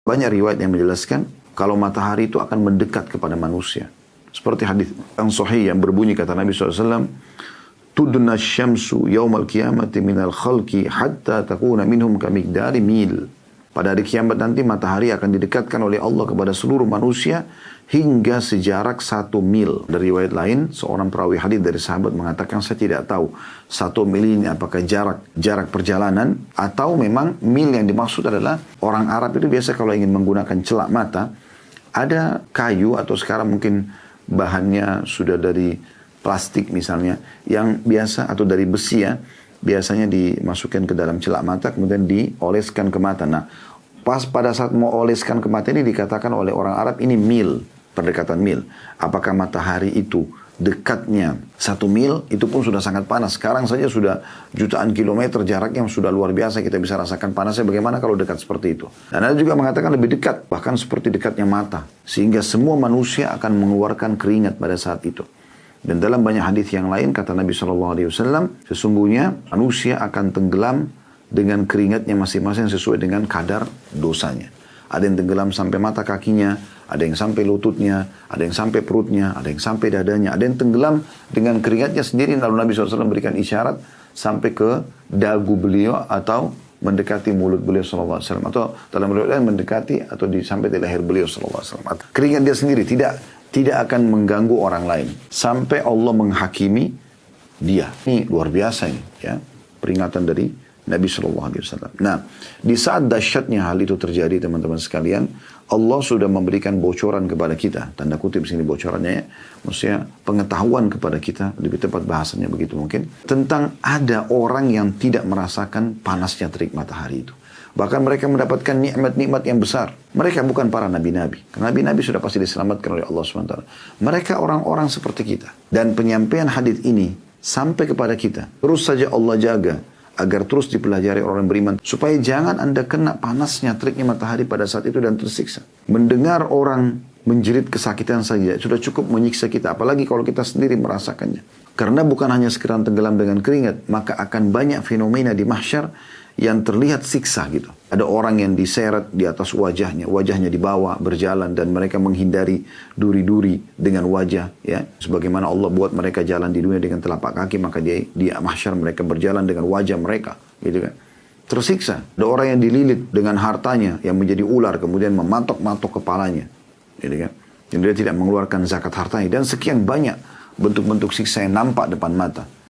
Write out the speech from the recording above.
Banyak riwayat yang menjelaskan kalau matahari itu akan mendekat kepada manusia. Seperti hadis yang sahih yang berbunyi kata Nabi SAW, Tudna syamsu yawmal qiyamati minal khalqi hatta takuna minhum kamigdari mil. Pada hari kiamat nanti matahari akan didekatkan oleh Allah kepada seluruh manusia hingga sejarak 1 mil. Dari riwayat lain, seorang perawi hadis dari sahabat mengatakan, saya tidak tahu 1 mil ini apakah jarak perjalanan atau memang mil yang dimaksud adalah orang Arab itu biasa kalau ingin menggunakan celak mata, ada kayu atau sekarang mungkin bahannya sudah dari plastik misalnya, yang biasa atau dari besi ya, biasanya dimasukkan ke dalam celak mata, kemudian dioleskan ke mata. Nah, pas pada saat mau oleskan ke mata ini dikatakan oleh orang Arab ini mil, pendekatan mil. Apakah matahari itu dekatnya 1 mil, itu pun sudah sangat panas. Sekarang saja sudah jutaan kilometer jaraknya, sudah luar biasa, kita bisa rasakan panasnya bagaimana kalau dekat seperti itu. Dan ada juga mengatakan lebih dekat, bahkan seperti dekatnya mata. Sehingga semua manusia akan mengeluarkan keringat pada saat itu. Dan dalam banyak hadis yang lain kata Nabi SAW, sesungguhnya manusia akan tenggelam dengan keringatnya masing-masing sesuai dengan kadar dosanya. Ada yang tenggelam sampai mata kakinya, ada yang sampai lututnya, ada yang sampai perutnya, ada yang sampai dadanya, ada yang tenggelam dengan keringatnya sendiri. Lalu Nabi SAW berikan isyarat sampai ke dagu beliau atau mendekati mulut beliau SAW. Atau dalam riwayat lain mendekati atau sampai di leher beliau SAW. Keringat dia sendiri tidak akan mengganggu orang lain sampai Allah menghakimi dia. Ini luar biasa ini, ya, peringatan dari Nabi SAW. Nah, di saat dahsyatnya hal itu terjadi, teman-teman sekalian, Allah sudah memberikan bocoran kepada kita, tanda kutip sini bocorannya ya, maksudnya pengetahuan kepada kita, lebih tepat bahasanya begitu mungkin, tentang ada orang yang tidak merasakan panasnya terik matahari itu. Bahkan mereka mendapatkan nikmat-nikmat yang besar. Mereka bukan para nabi-nabi. Karena nabi-nabi sudah pasti diselamatkan oleh Allah SWT. Mereka orang-orang seperti kita. Dan penyampaian hadis ini sampai kepada kita. Terus saja Allah jaga agar terus dipelajari orang beriman. Supaya jangan Anda kena panasnya teriknya matahari pada saat itu dan tersiksa. Mendengar orang menjerit kesakitan saja sudah cukup menyiksa kita. Apalagi kalau kita sendiri merasakannya. Karena bukan hanya sekedar tenggelam dengan keringat. Maka akan banyak fenomena di mahsyar yang terlihat siksa gitu. Ada orang yang diseret di atas wajahnya dibawa berjalan dan mereka menghindari duri-duri dengan wajah ya. Sebagaimana Allah buat mereka jalan di dunia dengan telapak kaki, maka di mahsyar mereka berjalan dengan wajah mereka gitu kan. Tersiksa. Ada orang yang dililit dengan hartanya yang menjadi ular kemudian mematok-matok kepalanya gitu kan. Dan dia tidak mengeluarkan zakat hartanya dan sekian banyak bentuk-bentuk siksa yang nampak depan mata.